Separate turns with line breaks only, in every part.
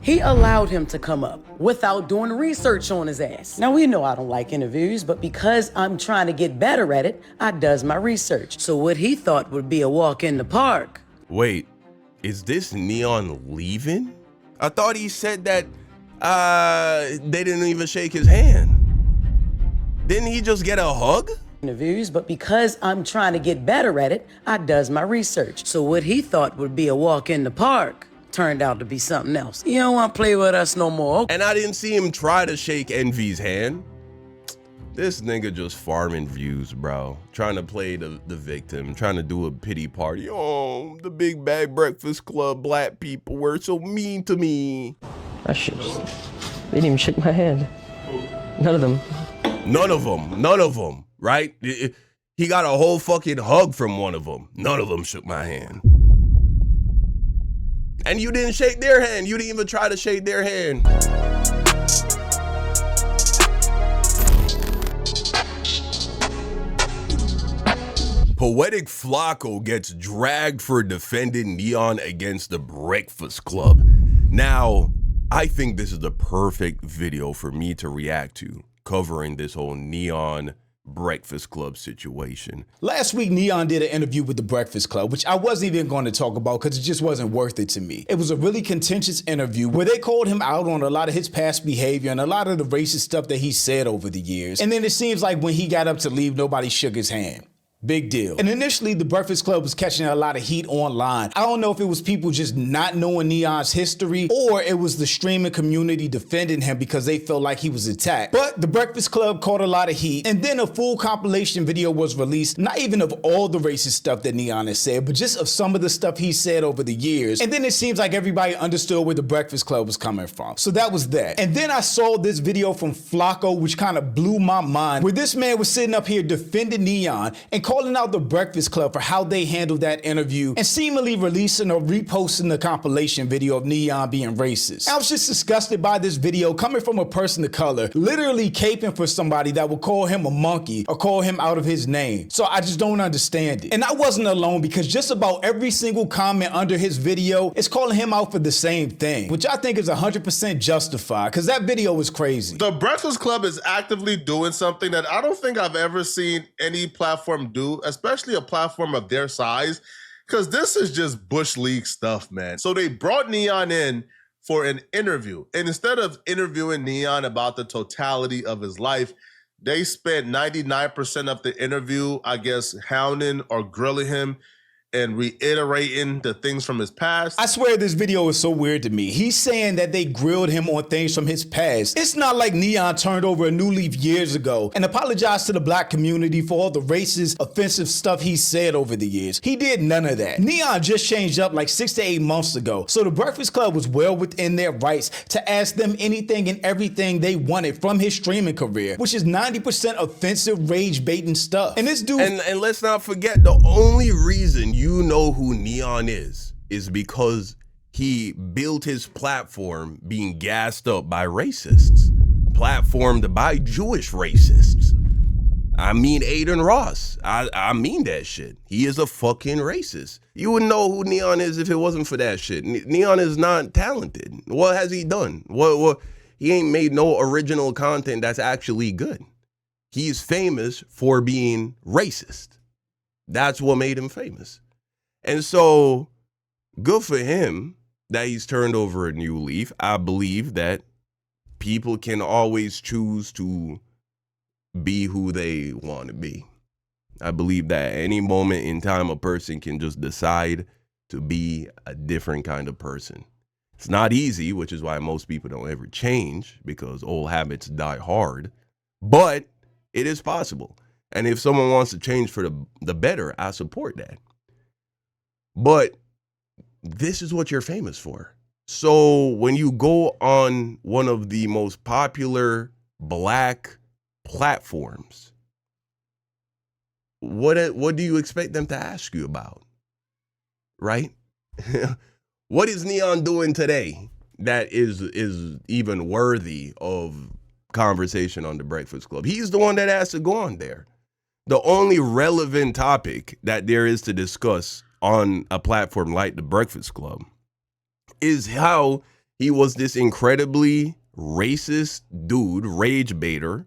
He allowed him to come up without doing research on his ass. Now, we know I don't like interviews, but because I'm trying to get better at it, I does my research. So what he thought would be a walk in the park.
Wait, is this Neon leaving? I thought he said that they didn't even shake his hand. Didn't he just get a hug?
Interviews, but because I'm trying to get better at it, I does my research. So what he thought would be a walk in the park turned out to be something else. You don't want to play with us no more.
And I didn't see him try to shake Envy's hand. This nigga just farming views, bro. Trying to play the victim, trying to do a pity party. Oh, the Big Bag Breakfast Club black people were so mean to me.
They didn't even shake my hand. None of them.
None of them, right? He got a whole fucking hug from one of them. None of them shook my hand. And you didn't shake their hand. You didn't even try to shake their hand. Poetic Flakko gets dragged for defending Neon against the Breakfast Club. Now, I think this is the perfect video for me to react to, covering this whole Neon Breakfast Club situation.
Last week, Neon did an interview with the Breakfast Club, which I wasn't even going to talk about because it just wasn't worth it to me. It was a really contentious interview where they called him out on a lot of his past behavior and a lot of the racist stuff that he said over the years. And then it seems like when he got up to leave, nobody shook his hand. Big deal. And initially, the Breakfast Club was catching a lot of heat online. I don't know if it was people just not knowing Neon's history or it was the streaming community defending him because they felt like he was attacked. But the Breakfast Club caught a lot of heat, and then a full compilation video was released, not even of all the racist stuff that Neon has said, but just of some of the stuff he said over the years. And then it seems like everybody understood where the Breakfast Club was coming from. So that was that. And then I saw this video from Flakko, which kind of blew my mind, where this man was sitting up here defending Neon and calling out the Breakfast Club for how they handled that interview and seemingly releasing or reposting the compilation video of Neon being racist. I was just disgusted by this video coming from a person of color, literally caping for somebody that would call him a monkey or call him out of his name. So I just don't understand it. And I wasn't alone because just about every single comment under his video is calling him out for the same thing, which I think is 100% justified because that video was crazy.
The Breakfast Club is actively doing something that I don't think I've ever seen any platform do, especially a platform of their size, because this is just Bush League stuff, man. So they brought Neon in for an interview, and instead of interviewing Neon about the totality of his life, they spent 99% of the interview, I guess, hounding or grilling him and reiterating the things from his past.
I swear this video is so weird to me. He's saying that they grilled him on things from his past. It's not like Neon turned over a new leaf years ago and apologized to the black community for all the racist, offensive stuff he said over the years. He did none of that. Neon just changed up like 6 to 8 months ago. So the Breakfast Club was well within their rights to ask them anything and everything they wanted from his streaming career, which is 90% offensive, rage baiting stuff. And this dude...
And let's not forget, the only reason you know who Neon is because he built his platform being gassed up by racists, platformed by Jewish racists. I mean Aiden Ross. I mean that shit. He is a fucking racist. You wouldn't know who Neon is if it wasn't for that shit. Neon is not talented. What has he done? What he ain't made no original content that's actually good. He's famous for being racist. That's what made him famous. And so, good for him that he's turned over a new leaf. I believe that people can always choose to be who they want to be. I believe that at any moment in time, a person can just decide to be a different kind of person. It's not easy, which is why most people don't ever change, because old habits die hard, but it is possible. And if someone wants to change for the better, I support that. But this is what you're famous for. So when you go on one of the most popular black platforms, what do you expect them to ask you about? Right? What is Neon doing today that is even worthy of conversation on the Breakfast Club? He's the one that has to go on there. The only relevant topic that there is to discuss on a platform like the Breakfast Club is how He was this incredibly racist dude, rage baiter,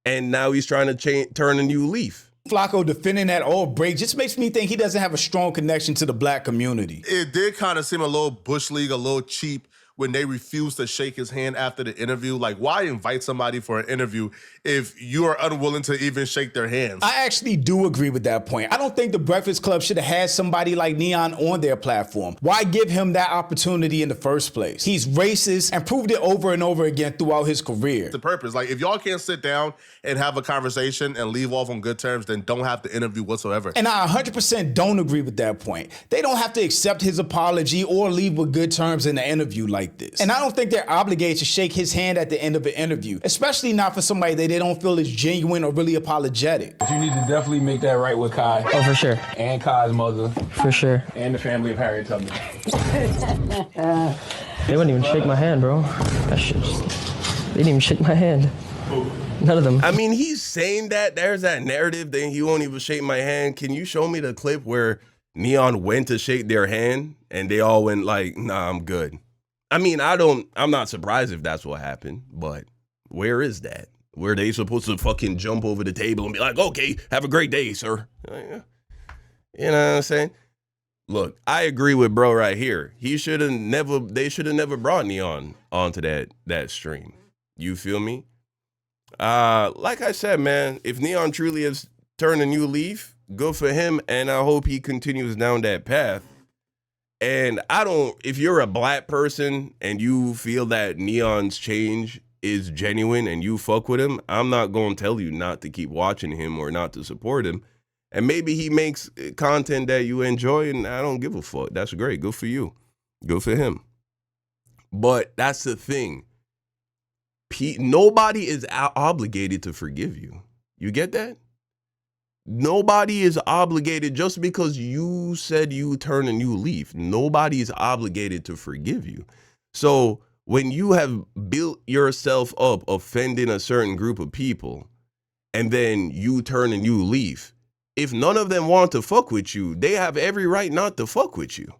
and now he's trying to turn a new leaf.
Flakko defending that old break just makes me think he doesn't have a strong connection to the black community.
It did kind of seem a little bush league, a little cheap when they refused to shake his hand after the interview. Like, why invite somebody for an interview if you are unwilling to even shake their hands?
I actually do agree with that point. I don't think the Breakfast Club should have had somebody like Neon on their platform. Why give him that opportunity in the first place? He's racist and proved it over and over again throughout his career.
The purpose, like, if y'all can't sit down and have a conversation and leave off on good terms, then don't have the interview whatsoever.
And I 100% don't agree with that point. They don't have to accept his apology or leave with good terms in the interview like this. And I don't think they're obligated to shake his hand at the end of an interview, especially not for somebody that they don't feel is genuine or really apologetic.
But you need to definitely make that right with Kai.
Oh, for sure.
And Kai's mother.
For sure.
And the family of Harriet Tubman.
They wouldn't even shake my hand, bro. That shit just... They didn't even shake my hand. None of them.
I mean, he's saying that. There's that narrative that he won't even shake my hand. Can you show me the clip where Neon went to shake their hand and they all went like, nah, I'm good? I mean, I'm not surprised if that's what happened, but where is that? Where they supposed to fucking jump over the table and be like, okay, have a great day, sir. You know what I'm saying? Look, I agree with bro right here. They should have never brought Neon onto that stream. You feel me? Like I said, man, if Neon truly has turned a new leaf, good for him, and I hope he continues down that path. And if you're a black person and you feel that Neon's change is genuine and you fuck with him, I'm not going to tell you not to keep watching him or not to support him. And maybe he makes content that you enjoy and I don't give a fuck. That's great. Good for you. Good for him. But that's the thing. Nobody is obligated to forgive you. You get that? Nobody is obligated just because you said you turn a new leaf. Nobody is obligated to forgive you. So when you have built yourself up offending a certain group of people and then you turn a new leaf, if none of them want to fuck with you, they have every right not to fuck with you.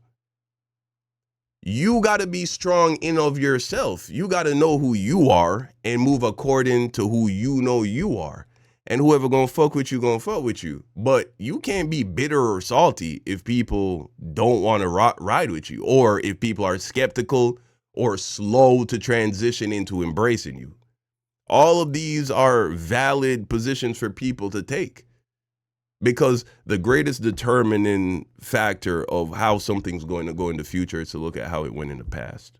You got to be strong in of yourself. You got to know who you are and move according to who you know you are. And whoever gonna fuck with you. But you can't be bitter or salty if people don't want to ride with you, or if people are skeptical or slow to transition into embracing you. All of these are valid positions for people to take, because the greatest determining factor of how something's going to go in the future is to look at how it went in the past.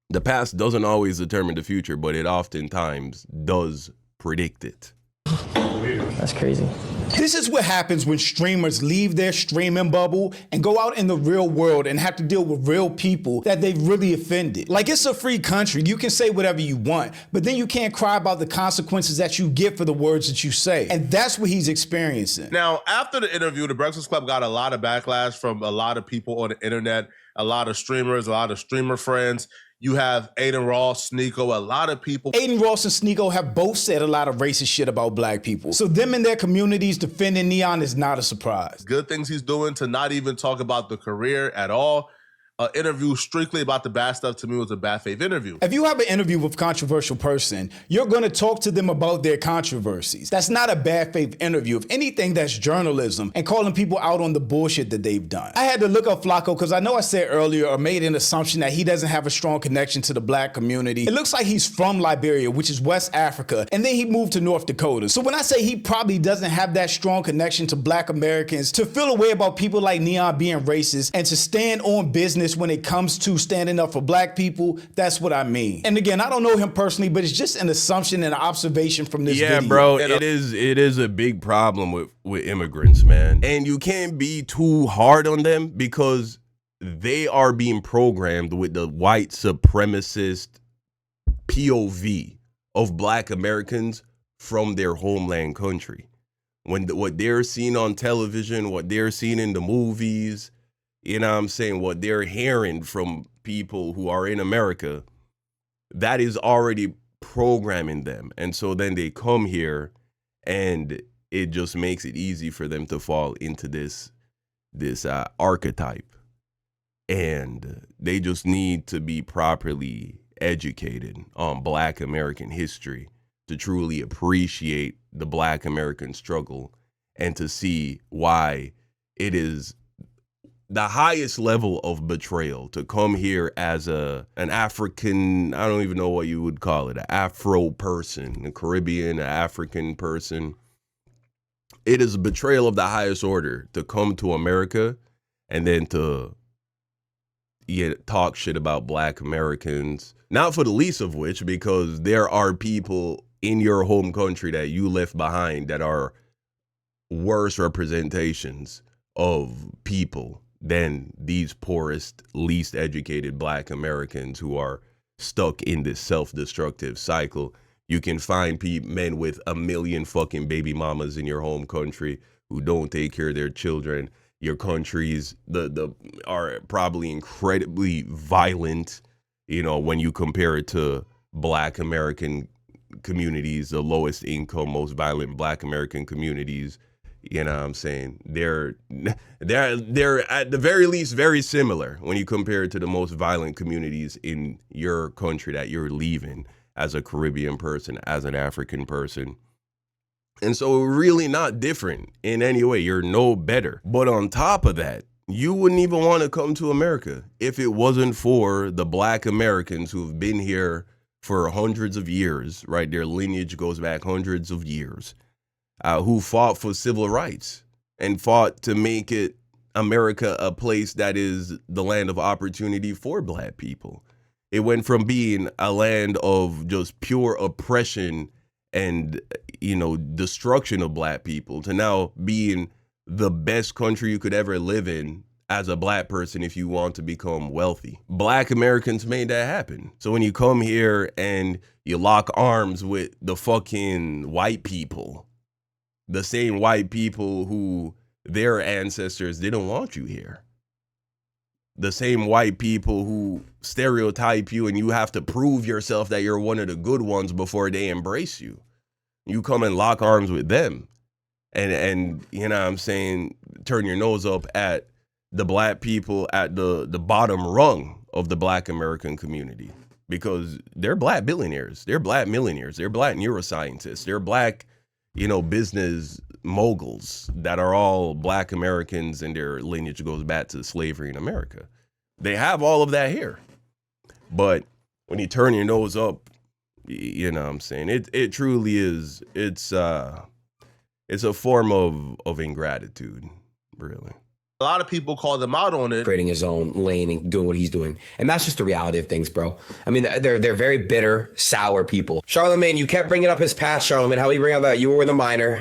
The past doesn't always determine the future, but it oftentimes does predict it.
That's crazy.
This is what happens when streamers leave their streaming bubble and go out in the real world and have to deal with real people that they've really offended. Like, it's a free country. You can say whatever you want, but then you can't cry about the consequences that you get for the words that you say. And that's what he's experiencing.
Now, after the interview, the Breakfast Club got a lot of backlash from a lot of people on the internet, a lot of streamers, a lot of streamer friends. You have Aiden Ross, Sneeko, a lot of people.
Aiden Ross and Sneeko have both said a lot of racist shit about black people. So them and their communities defending Neon is not a surprise.
Good things he's doing, to not even talk about the career at all. Interview strictly about the bad stuff, to me, was a bad faith interview.
If you have an interview with a controversial person, you're going to talk to them about their controversies. That's not a bad faith interview. If anything, that's journalism and calling people out on the bullshit that they've done. I had to look up Flakko because I know I said earlier or made an assumption that he doesn't have a strong connection to the black community. It looks like he's from Liberia, which is West Africa, and then he moved to North Dakota. So when I say he probably doesn't have that strong connection to black Americans, to feel a way about people like Neon being racist and to stand on business when it comes to standing up for black people, that's what I mean. And again, I don't know him personally, but it's just an assumption and an observation from this video.
Yeah, bro, it is a big problem with immigrants, man. And you can't be too hard on them because they are being programmed with the white supremacist POV of black Americans from their homeland country. What they're seeing on television, what they're seeing in the movies, you know what I'm saying, what they're hearing from people who are in America, that is already programming them. And so then they come here and it just makes it easy for them to fall into this archetype. And they just need to be properly educated on Black American history to truly appreciate the Black American struggle and to see why it is the highest level of betrayal to come here as an African, I don't even know what you would call it, an Afro person, a Caribbean, an African person. It is a betrayal of the highest order to come to America and then to talk shit about Black Americans, not for the least of which, because there are people in your home country that you left behind that are worse representations of people than these poorest, least educated Black Americans who are stuck in this self-destructive cycle. You can find men with 1 million fucking baby mamas in your home country who don't take care of their children. Your countries are probably incredibly violent, you know, when you compare it to Black American communities, the lowest income, most violent Black American communities. You know what I'm saying? They're at the very least very similar when you compare it to the most violent communities in your country that you're leaving as a Caribbean person, as an African person. And so really not different in any way. You're no better. But on top of that, you wouldn't even want to come to America if it wasn't for the Black Americans who've been here for hundreds of years, right? Their lineage goes back hundreds of years, who fought for civil rights and fought to make it America a place that is the land of opportunity for Black people. It went from being a land of just pure oppression and, you know, destruction of Black people to now being the best country you could ever live in as a Black person if you want to become wealthy. Black Americans made that happen. So when you come here and you lock arms with the fucking white people, the same white people who their ancestors didn't want you here, the same white people who stereotype you and you have to prove yourself that you're one of the good ones before they embrace you. You come and lock arms with them and you know what I'm saying, turn your nose up at the Black people at the bottom rung of the Black American community because they're Black billionaires, they're Black millionaires, they're Black neuroscientists, they're Black, you know, business moguls that are all Black Americans and their lineage goes back to slavery in America. They have all of that here. But when you turn your nose up, you know what I'm saying, it truly is, it's a form of ingratitude, really.
A lot of people call them out on it.
Creating his own lane and doing what he's doing. And that's just the reality of things, bro. I mean, they're very bitter, sour people. Charlamagne, you kept bringing up his past, Charlamagne. How do you bring up that? You were with a minor.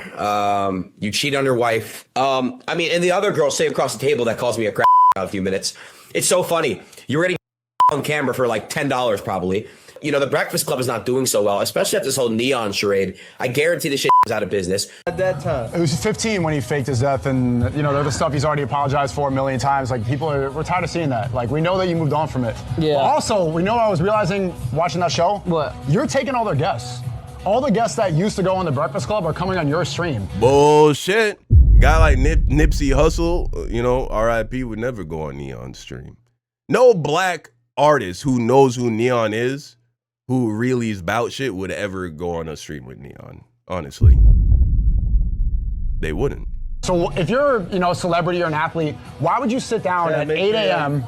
You cheat on your wife. I mean, and the other girl sitting across the table that calls me a crap in a few minutes. It's so funny. You're getting on camera for like $10 probably. You know, the Breakfast Club is not doing so well, especially after this whole Neon charade. I guarantee this shit is out of business.
At that time, it was 15 when he faked his death, and you know, the stuff he's already apologized for a million times. Like we're tired of seeing that. Like we know that you moved on from it.
Yeah.
But also, we know I was realizing watching that show. What? You're taking all their guests. All the guests that used to go on the Breakfast Club are coming on your stream.
Bullshit. Guy like Nipsey Hussle, you know, R.I.P. would never go on Neon stream. No Black artist who knows who Neon is, who really is about shit, would ever go on a stream with Neon. Honestly, they wouldn't.
So if you're, you know, a celebrity or an athlete, why would you sit down at 8 a.m.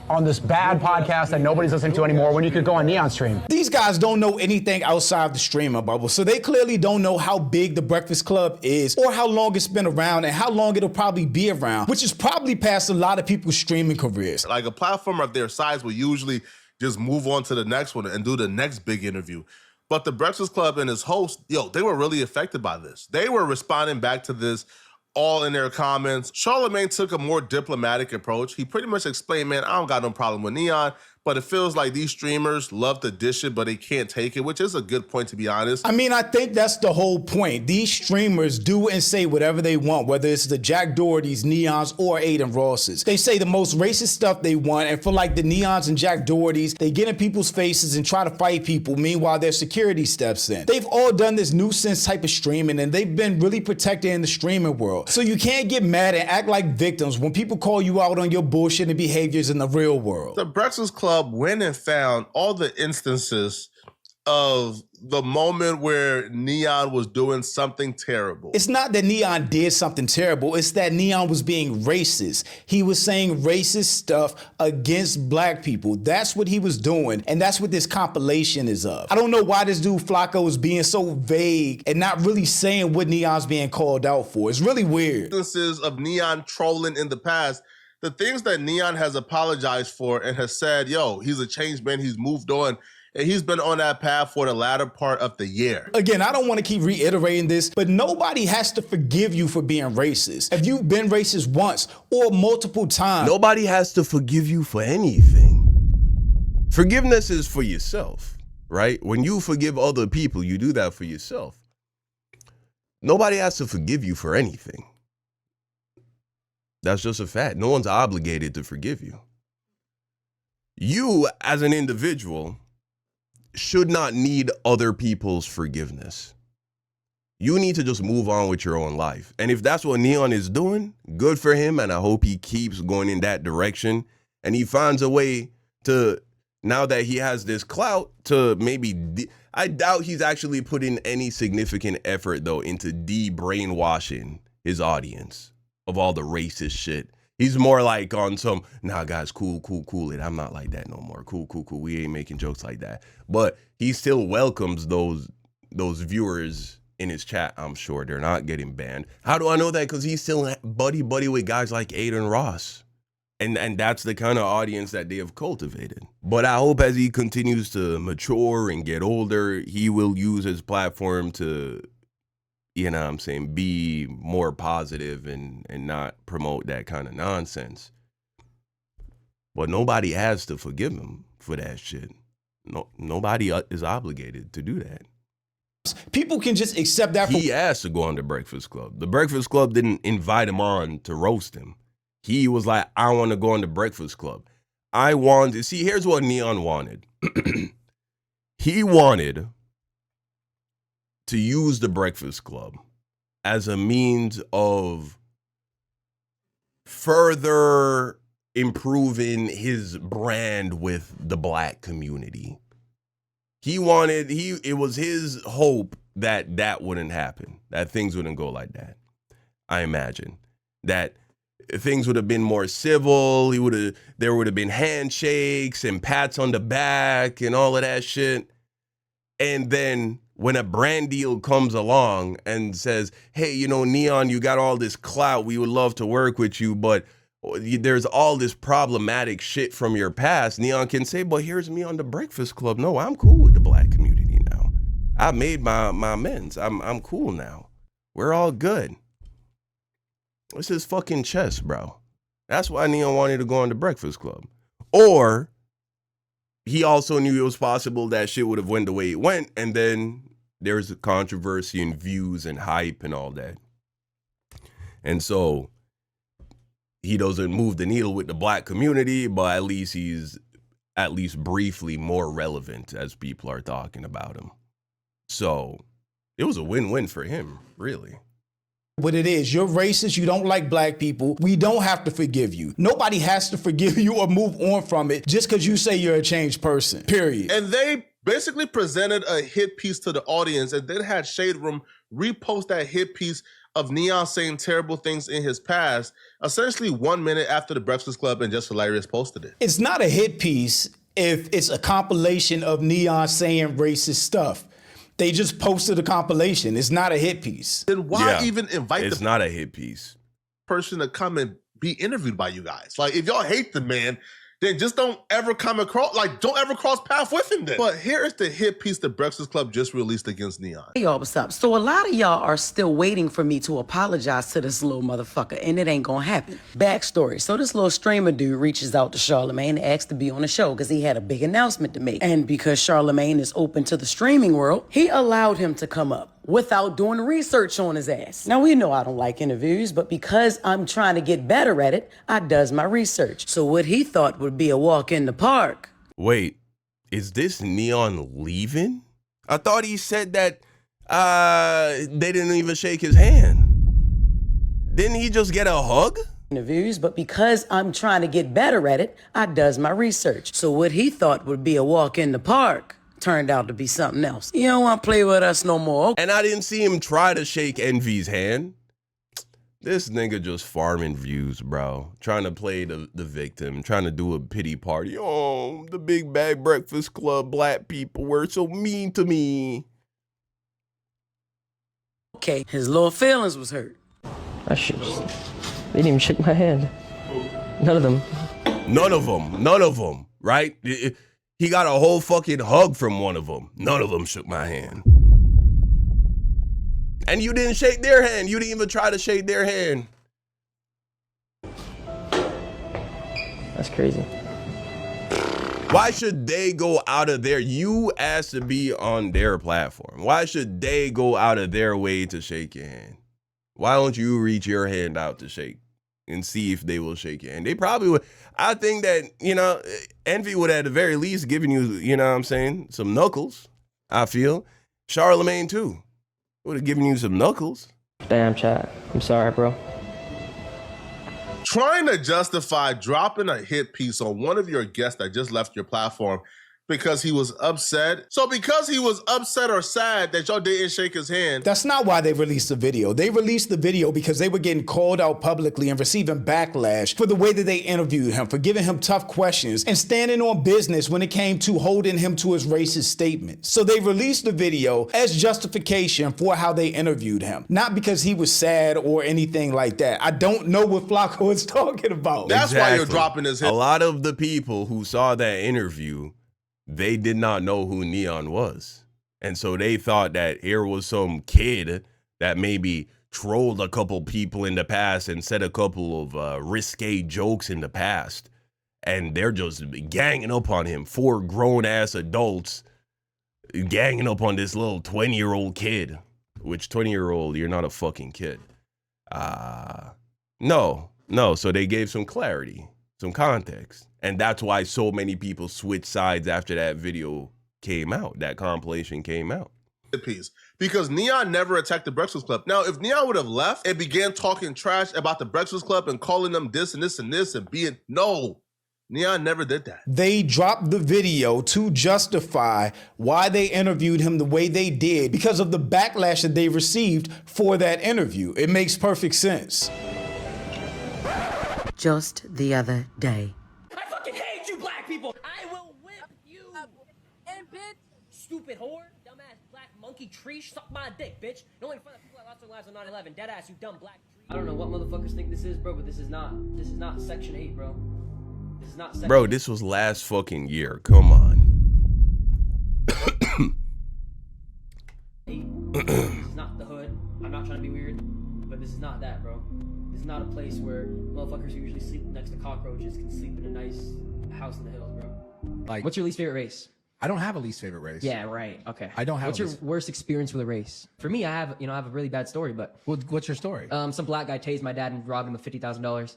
on this bad podcast that nobody's listening to anymore when you could go on Neon stream?
These guys don't know anything outside the streamer bubble, so they clearly don't know how big the Breakfast Club is or how long it's been around and how long it'll probably be around, which is probably past a lot of people's streaming careers.
Like a platform of their size will usually just move on to the next one and do the next big interview. But the Breakfast Club and his host, they were really affected by this. They were responding back to this all in their comments. Charlamagne took a more diplomatic approach. He pretty much explained, man, I don't got no problem with Neon, but it feels like these streamers love to dish it, but they can't take it, which is a good point, to be honest.
I mean, I think that's the whole point. These streamers do and say whatever they want, whether it's the Jack Dohertys, Neons, or Aiden Rosses. They say the most racist stuff they want, and for like the Neons and Jack Dohertys, they get in people's faces and try to fight people. Meanwhile, their security steps in. They've all done this nuisance type of streaming, and they've been really protected in the streaming world. So you can't get mad and act like victims when people call you out on your bullshit and behaviors in the real world.
The Breakfast Club went and found all the instances of the moment where Neon was doing something terrible.
It's not that Neon did something terrible. It's that Neon was being racist. He was saying racist stuff against black people. That's what he was doing, and that's what this compilation is of. I don't know why this dude Flakko is being so vague and not really saying what Neon's being called out for. It's really weird.
Instances of Neon trolling in the past, the things that Neon has apologized for and has said, yo, he's a changed man, he's moved on, and he's been on that path for the latter part of the year.
Again, I don't want to keep reiterating this, but nobody has to forgive you for being racist. If you've been racist once or multiple times,
Nobody has to forgive you for anything. Forgiveness is for yourself, right? When you forgive other people, you do that for yourself. Nobody has to forgive you for anything. That's just a fact. No one's obligated to forgive you. You, as an individual, should not need other people's forgiveness. You need to just move on with your own life. And if that's what Neon is doing, good for him. And I hope he keeps going in that direction. And he finds a way to, now that he has this clout, to maybe, I doubt he's actually putting any significant effort, though, into de-brainwashing his audience of all the racist shit. He's more like on some, nah, guys, cool it. I'm not like that no more. Cool. We ain't making jokes like that. But he still welcomes those viewers in his chat. I'm sure they're not getting banned. How do I know that? Because he's still buddy with guys like Aiden Ross. And that's the kind of audience that they have cultivated. But I hope as he continues to mature and get older, he will use his platform to, you know what I'm saying, be more positive and not promote that kind of nonsense. But nobody has to forgive him for that shit. Nobody is obligated to do that.
people can just accept that.
He asked to go on the Breakfast Club. The Breakfast Club didn't invite him on to roast him. He was like, I want to go on the Breakfast Club. I wanted, see, here's what Neon wanted. He wanted to use the Breakfast Club as a means of further improving his brand with the black community. He wanted, it was his hope that that wouldn't happen, that things wouldn't go like that. I imagine that things would have been more civil. There would have been handshakes and pats on the back and all of that shit. And then when a brand deal comes along and says, hey, you know, Neon, you got all this clout. We would love to work with you, but there's all this problematic shit from your past. Neon can say, but here's me on the Breakfast Club. No, I'm cool with the black community now. I made my amends. I'm cool now. We're all good. It's his fucking chest, bro. That's why Neon wanted to go on the Breakfast Club. Or he also knew it was possible that shit would have went the way it went, and then there's a controversy and views and hype and all that. And so he doesn't move the needle with the black community, but at least he's at least briefly more relevant as people are talking about him. So it was a win-win for him, really.
What it is, you're racist, you don't like black people, we don't have to forgive you. Nobody has to forgive you or move on from it just because you say you're a changed person, period.
And they basically presented a hit piece to the audience and then had Shade Room repost that hit piece of Neon saying terrible things in his past, essentially 1 minute after the Breakfast Club and Just Hilarious posted it.
It's not a hit piece if it's a compilation of Neon saying racist stuff. They just posted a compilation. It's not a hit piece.
Then why even invite
it's not a hit piece
person to come and be interviewed by you guys? Like, if y'all hate the man, then just don't ever come across, like, don't ever cross paths with him then. But here is the hit piece the Breakfast Club just released against Neon.
Hey, y'all, what's up? So a lot of y'all are still waiting for me to apologize to this little motherfucker, and it ain't gonna happen. Backstory. So this little streamer dude reaches out to Charlamagne and asks to be on the show because he had a big announcement to make. And because Charlamagne is open to the streaming world, he allowed him to come up without doing research on his ass. Now, we know I don't like interviews, but because I'm trying to get better at it, I does my research. So what he thought would be a walk in the park.
Wait, is this Neon leaving? I thought he said that they didn't even shake his hand. Didn't he just get a hug?
Interviews, but because I'm trying to get better at it, I does my research. So what he thought would be a walk in the park turned out to be something else. You don't want to play with us no more.
And I didn't see him try to shake Envy's hand. This nigga just farming views, bro. Trying to play the victim, trying to do a pity party. Oh, the Big Bag Breakfast Club black people were so mean to me.
Okay, his little feelings was hurt.
That shit just, they didn't even shake my hand. None of them.
None of them, right? He got a whole fucking hug from one of them. None of them shook my hand. And you didn't shake their hand. You didn't even try to shake their hand.
That's crazy.
Why should they go out of their, you asked to be on their platform. Why should they go out of their way to shake your hand? Why don't you reach your hand out to shake and see if they will shake your hand? They probably would. I think that, you know, Envy would at the very least given you, you know what I'm saying, some knuckles, I feel. Charlamagne too would have given you some knuckles.
Damn, chat. I'm sorry, bro.
Trying to justify dropping a hit piece on one of your guests that just left your platform because he was upset. So because he was upset or sad that y'all didn't shake his hand.
That's not why they released the video. They released the video because they were getting called out publicly and receiving backlash for the way that they interviewed him, for giving him tough questions and standing on business when it came to holding him to his racist statements. So they released the video as justification for how they interviewed him, not because he was sad or anything like that. I don't know what Flakko is talking about.
That's why you're dropping his hit.
A lot of the people who saw that interview, they did not know who Neon was. And so they thought that here was some kid that maybe trolled a couple people in the past and said a couple of risque jokes in the past. And they're just ganging up on him. 4 grown-ass adults ganging up on this little 20-year-old kid. Which 20-year-old, you're not a fucking kid. No. So they gave some clarity, some context. And that's why so many people switched sides after that video came out, that compilation came out.
Piece. Because Neon never attacked the Breakfast Club. Now, if Neon would have left and began talking trash about the Breakfast Club and calling them this and this and this and being, no, Neon never did that.
They dropped the video to justify why they interviewed him the way they did because of the backlash that they received for that interview. It makes perfect sense.
Just the other day.
I fucking hate you black people! I will whip you! And bitch, stupid whore, dumbass black monkey tree, suck my dick, bitch. No one fun that people that lost their lives on 9/11. Deadass, you dumb black tree.
I don't know what motherfuckers think this is, bro, but this is not Section 8, bro. This is not Section 8.
Bro, this was last fucking year. Come on.
This is not the hood. I'm not trying to be weird, but this is not that, bro. This is not a place where motherfuckers who usually sleep next to cockroaches can sleep in a nice house in the hills, bro.
Like,
what's your least favorite race?
I don't have a least favorite race.
Yeah, right. Okay.
I don't have.
What's your worst experience with a race? For me, I have a really bad story, but
What's your story?
some black guy tased my dad and robbed him of $50,000.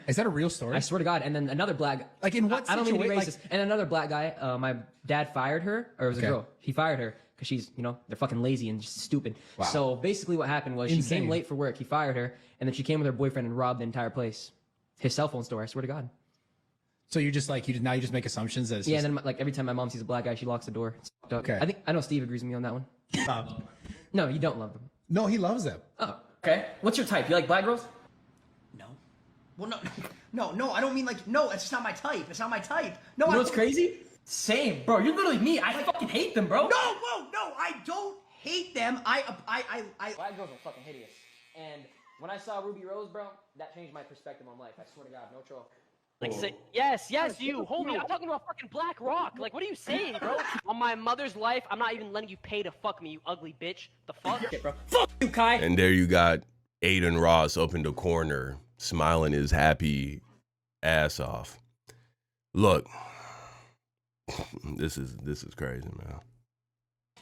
Is that a real story?
I swear to God. And then another black,
like in what?
I don't mean to be
situation?
racist. And another black guy, my dad fired her, or it was a girl. He fired her because she's, they're fucking lazy and just stupid.
Wow.
So basically, what happened was she came late for work. He fired her, and then she came with her boyfriend and robbed the entire place, his cell phone store. I swear to God.
So you just now you just make assumptions that it's
and then like every time my mom sees a black guy, she locks the door. It's fucked up.
Okay.
I know Steve agrees with me on that one. No, you don't love them.
No, he loves them.
Oh, okay. What's your type? You like black girls?
No. Well, no, I don't mean like, no, it's just not my type. It's not my type. No,
You know what's crazy? Same, bro. You're literally me. I fucking hate them, bro.
No, I don't hate them. Black
girls are fucking hideous. And when I saw Ruby Rose, bro, that changed my perspective on life. I swear to God, no troll.
Like, say, yes, you. Hold me. I'm talking about fucking Black Rock. Like, what are you saying, bro? On my mother's life, I'm not even letting you pay to fuck me, you ugly bitch. The fuck? Shit, bro. Fuck you, Kai.
And there you got Aiden Ross up in the corner, smiling his happy ass off. Look, this is crazy, man.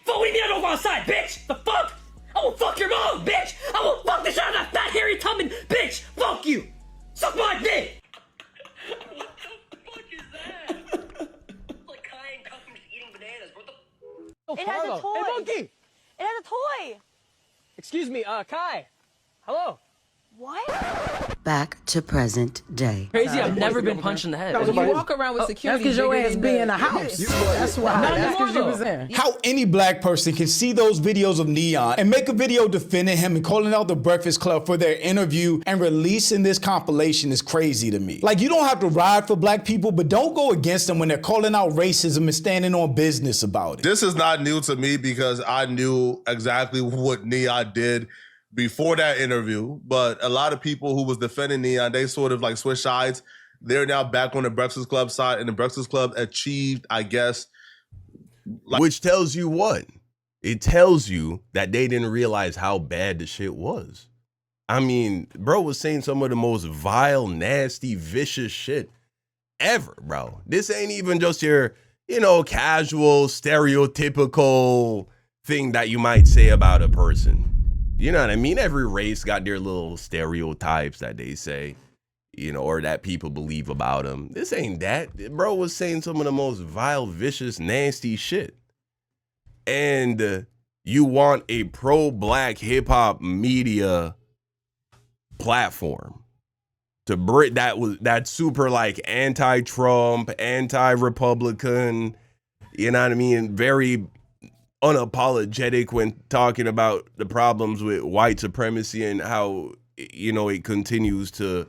Fuck, what do you mean I don't go outside, bitch? The fuck? I will fuck your mom, bitch. I will fuck the shit out of that fat, hairy, tumbling bitch. Fuck you. Suck my dick. What the fuck is that? Like Kai and Cuffy just eating bananas. What the?
It has a toy.
Hey, monkey.
It has a toy.
Excuse me, Kai. Hello.
What?
Back to present day.
Crazy, I've never been punched in the head.
You walk around with security.
That's because your
bigger
ass
than
be
the-
in the house. That's why. That's because you was in.
How any black person can see those videos of Neon and make a video defending him and calling out the Breakfast Club for their interview and releasing this compilation is crazy to me. Like, you don't have to ride for black people, but don't go against them when they're calling out racism and standing on business about it.
This is not new to me because I knew exactly what Neon did before that interview, but a lot of people who was defending Neon, they sort of like switched sides. They're now back on the Breakfast Club side, and the Breakfast Club achieved, I guess.
Which tells you what? It tells you that they didn't realize how bad the shit was. I mean, bro was saying some of the most vile, nasty, vicious shit ever, bro. This ain't even just your, casual, stereotypical thing that you might say about a person. You know what I mean? Every race got their little stereotypes that they say, or that people believe about them. This ain't that. Bro was saying some of the most vile, vicious, nasty shit. And you want a pro-black hip-hop media platform to bring that super like anti-Trump, anti-Republican, you know what I mean? Very unapologetic when talking about the problems with white supremacy and how it continues to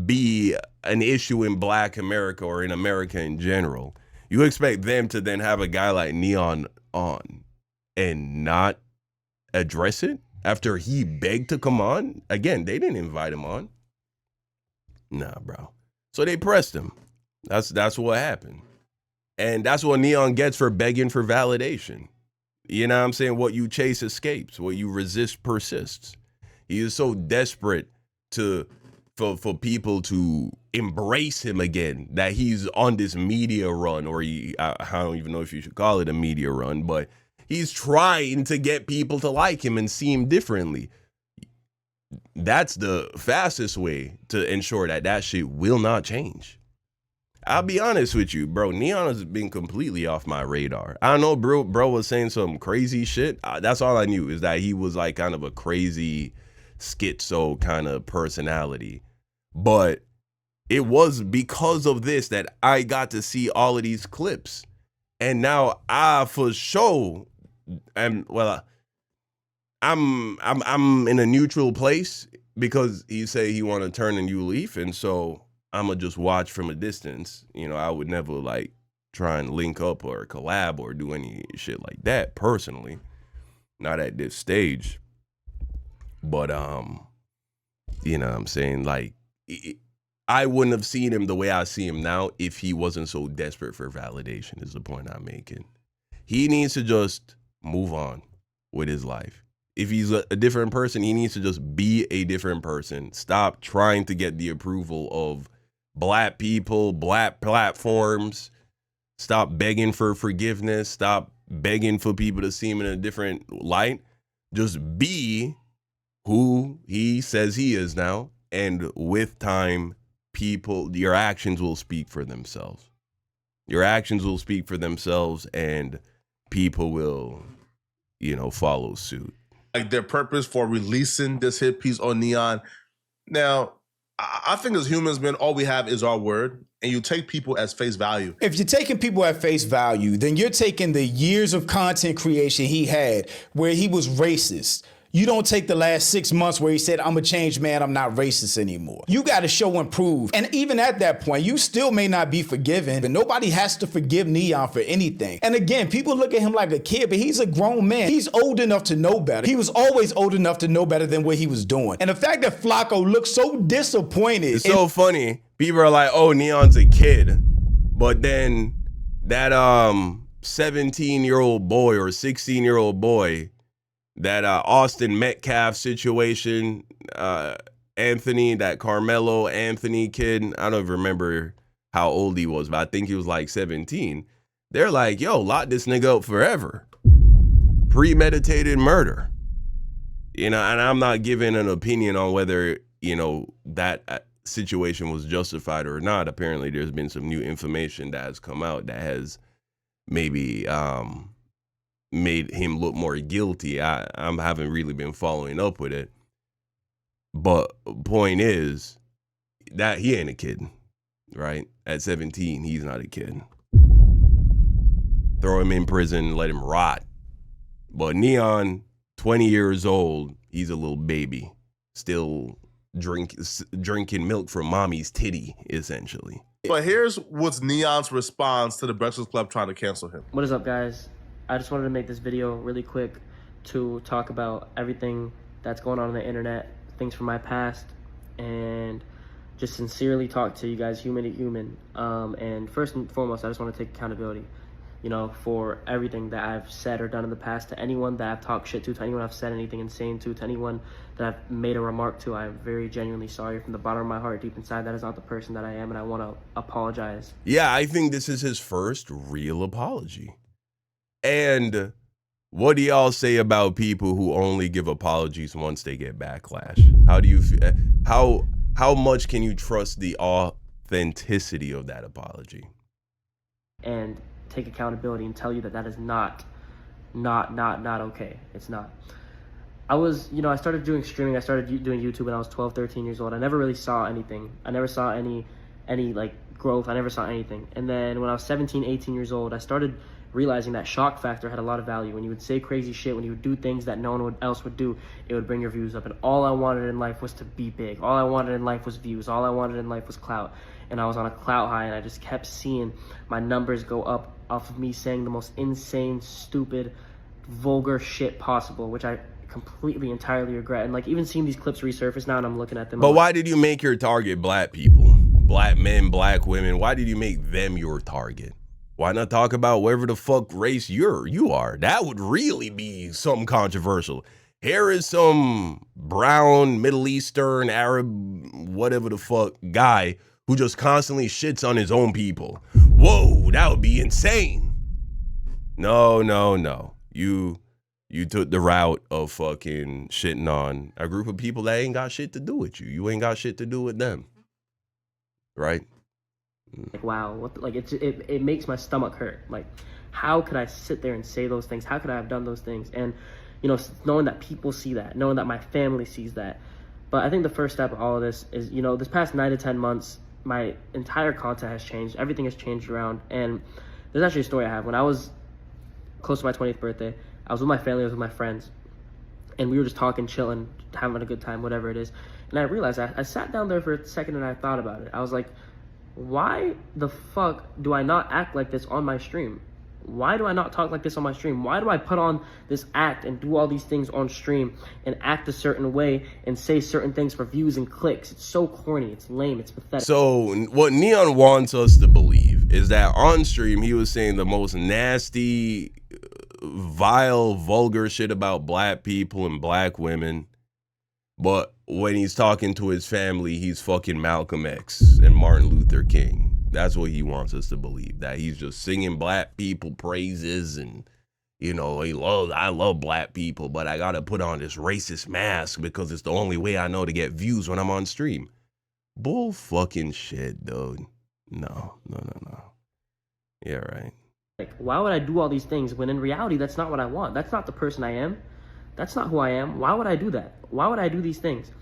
be an issue in Black America or in America in general. You expect them to then have a guy like Neon on and not address it after he begged to come on? Again, they didn't invite him on. Nah, bro. So they pressed him. That's what happened. And that's what Neon gets for begging for validation. You know what I'm saying? What you chase escapes. What you resist persists. He is so desperate for people to embrace him again that he's on this media run, or I don't even know if you should call it a media run, but he's trying to get people to like him and see him differently. That's the fastest way to ensure that shit will not change. I'll be honest with you, bro. Neon has been completely off my radar. I know bro was saying some crazy shit. That's all I knew, is that he was like kind of a crazy schizo kind of personality. But it was because of this that I got to see all of these clips. And now I for sure I'm in a neutral place because he say he want to turn a new leaf, and so I'ma just watch from a distance. I would never like try and link up or collab or do any shit like that personally. Not at this stage. But you know what I'm saying? Like, I wouldn't have seen him the way I see him now if he wasn't so desperate for validation, is the point I'm making. He needs to just move on with his life. If he's a different person, he needs to just be a different person. Stop trying to get the approval of Black people, Black platforms. Stop begging for forgiveness. Stop begging for people to see him in a different light. Just be who he says he is now. And with time, your actions will speak for themselves. Your actions will speak for themselves, and people will, follow suit.
Like, their purpose for releasing this hit piece on Neon. Now, I think as humans, man, all we have is our word, and you take people as face value.
If you're taking people at face value, then you're taking the years of content creation he had where he was racist. You don't take the last 6 months where he said, I'm a changed man, I'm not racist anymore. You got to show and prove. And even at that point, you still may not be forgiven, but nobody has to forgive Neon for anything. And again, people look at him like a kid, but he's a grown man. He's old enough to know better. He was always old enough to know better than what he was doing. And the fact that Flakko looks so disappointed.
It's so funny. People are like, oh, Neon's a kid. But then that 17-year-old boy or 16-year-old boy, that Austin Metcalf situation, Anthony, that Carmelo Anthony kid, I don't even remember how old he was, but I think he was like 17. They're like, yo, lock this nigga up forever. Premeditated murder. You know, and I'm not giving an opinion on whether, you know, that situation was justified or not. Apparently there's been some new information that has come out that has maybe made him look more guilty. I haven't really been following up with it. But point is that he ain't a kid, right? At 17, he's not a kid. Throw him in prison, let him rot. But Neon, 20 years old, he's a little baby, still drinking milk from mommy's titty, essentially.
But here's what's Neon's response to the Breakfast Club trying to cancel him.
What is up, guys? I just wanted to make this video really quick to talk about everything that's going on the internet, things from my past, and just sincerely talk to you guys human to human. And first and foremost, I just want to take accountability, you know, for everything that I've said or done in the past, to anyone that I've talked shit to anyone I've said anything insane to anyone that I've made a remark to. I'm very genuinely sorry from the bottom of my heart. Deep inside, that is not the person that I am, and I want to apologize.
Yeah, I think this is his first real apology. And what do y'all say about people who only give apologies once they get backlash? How do you feel? How much can you trust the authenticity of that apology?
And take accountability and tell you that that is not okay. It's not. I was, you know, I started doing streaming. I started doing YouTube when I was 12, 13 years old. I never really saw anything. I never saw any like growth. I never saw anything. And then when I was 17, 18 years old, I started realizing that shock factor had a lot of value. When you would say crazy shit, when you would do things that no one else would do, it would bring your views up. And all I wanted in life was to be big. All I wanted in life was views. All I wanted in life was clout. And I was on a clout high, and I just kept seeing my numbers go up off of me saying the most insane, stupid, vulgar shit possible, which I completely, entirely regret. And like even seeing these clips resurface now, and I'm looking at them.
But why did you make your target black people, black men, black women? Why did you make them your target? Why not talk about whatever the fuck race you are? That would really be something controversial. Here is some brown, Middle Eastern, Arab, whatever the fuck guy who just constantly shits on his own people. Whoa, that would be insane. No. You took the route of fucking shitting on a group of people that ain't got shit to do with you. You ain't got shit to do with them. Right?
Like, wow, what like it makes my stomach hurt. Like, how could I sit there and say those things? How could I have done those things? And, you know, knowing that people see that, knowing that my family sees that. But I think the first step of all of this is, you know, this past 9 to 10 months, my entire content has changed. Everything has changed around. And there's actually a story I have. When I was close to my 20th birthday, I was with my family, I was with my friends, and we were just talking, chilling, having a good time, whatever it is. And I realized, I sat down there for a second and I thought about it. I was like, why the fuck do I not act like this on my stream? Why do I not talk like this on my stream? Why do I put on this act and do all these things on stream and act a certain way and say certain things for views and clicks? It's so corny, it's lame, it's pathetic.
So what Neon wants us to believe is that on stream he was saying the most nasty, vile, vulgar shit about black people and black women. But when he's talking to his family, he's fucking Malcolm X and Martin Luther King. That's what he wants us to believe, that he's just singing black people praises and, you know, I love black people, but I got to put on this racist mask because it's the only way I know to get views when I'm on stream. Bull fucking shit, dude. No. Yeah, right.
Like, why would I do all these things when in reality, that's not what I want? That's not the person I am. That's not who I am. Why would I do that? Why would I do these things?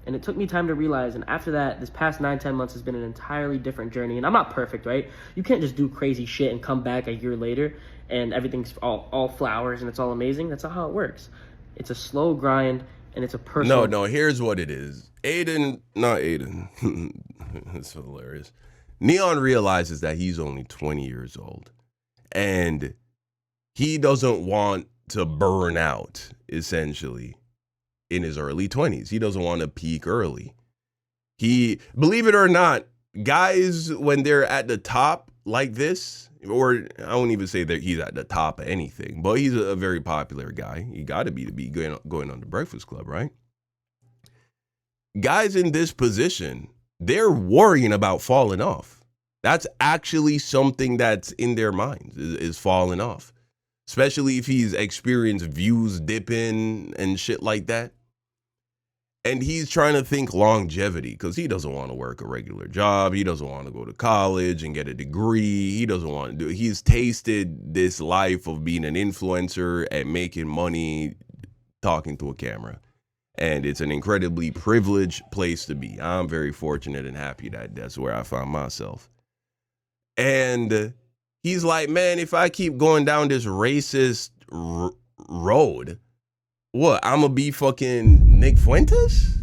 And it took me time to realize, and after that, this past 9-10 months has been an entirely different journey. And I'm not perfect, right? You can't just do crazy shit and come back a year later and everything's all flowers and it's all amazing. That's not how it works. It's a slow grind, and it's a personal.
No, here's what it is. Not Aiden. It's hilarious. Neon realizes that he's only 20 years old, and he doesn't want to burn out, essentially, in his early 20s. He doesn't want to peak early. Believe it or not, guys, when they're at the top like this, or I won't even say that he's at the top of anything, but he's a very popular guy. He got to be going on the Breakfast Club, right? Guys in this position, they're worrying about falling off. That's actually something that's in their minds, is falling off. Especially if he's experienced views dipping and shit like that. And he's trying to think longevity because he doesn't want to work a regular job. He doesn't want to go to college and get a degree. He doesn't want to do it. He's tasted this life of being an influencer and making money talking to a camera. And it's an incredibly privileged place to be. I'm very fortunate and happy that that's where I found myself. And he's like, man, if I keep going down this racist road, what? I'm going to be fucking Nick Fuentes?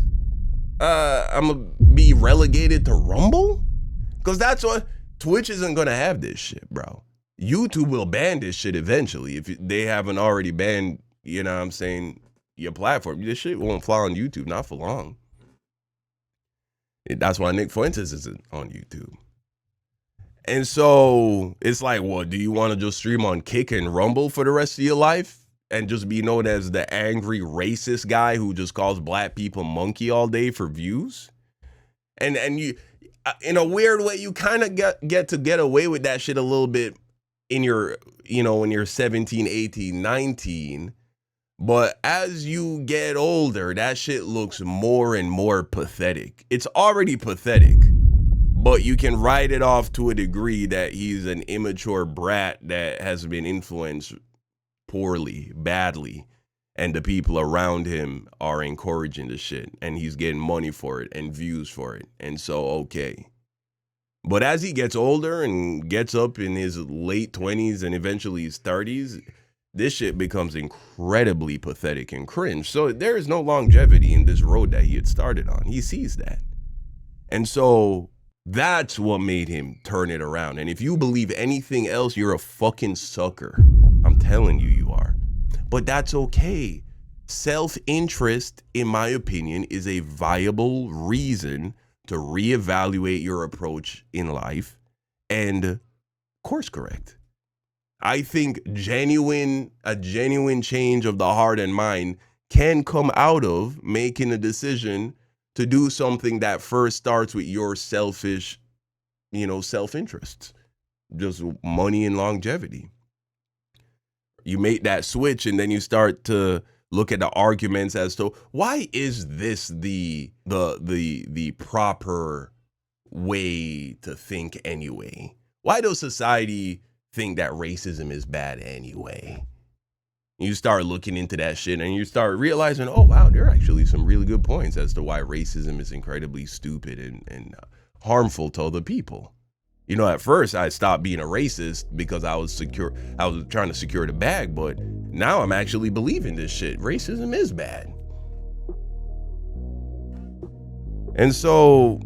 I'm going to be relegated to Rumble? Because that's what, Twitch isn't going to have this shit, bro. YouTube will ban this shit eventually. If they haven't already banned, you know what I'm saying, your platform. This shit won't fly on YouTube, not for long. That's why Nick Fuentes isn't on YouTube. And so it's like, well, do you want to just stream on Kick and Rumble for the rest of your life and just be known as the angry racist guy who just calls black people monkey all day for views? And you, in a weird way, you kind of get away with that shit a little bit in your, you know, when you're 17, 18, 19. But as you get older, that shit looks more and more pathetic. It's already pathetic. But you can write it off to a degree that he's an immature brat that has been influenced poorly, badly, and the people around him are encouraging the shit, and he's getting money for it and views for it, and so okay. But as he gets older and gets up in his late 20s and eventually his 30s, this shit becomes incredibly pathetic and cringe. So there is no longevity in this road that he had started on. He sees that. And so that's what made him turn it around. And if you believe anything else, you're a fucking sucker. I'm telling you, you are. But that's okay. Self-interest, in my opinion, is a viable reason to reevaluate your approach in life and course correct. I think a genuine change of the heart and mind can come out of making a decision to do something that first starts with your selfish, self-interest, just money and longevity. You make that switch and then you start to look at the arguments as to why is this the proper way to think anyway? Why does society think that racism is bad anyway? You start looking into that shit and you start realizing, oh, wow, there are actually some really good points as to why racism is incredibly stupid and harmful to other people. At first I stopped being a racist because I was trying to secure the bag, but now I'm actually believing this shit. Racism is bad. And so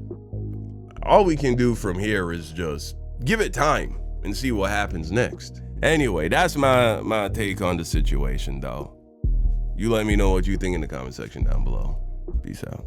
all we can do from here is just give it time and see what happens next. Anyway, that's my take on the situation, though. You let me know what you think in the comment section down below. Peace out.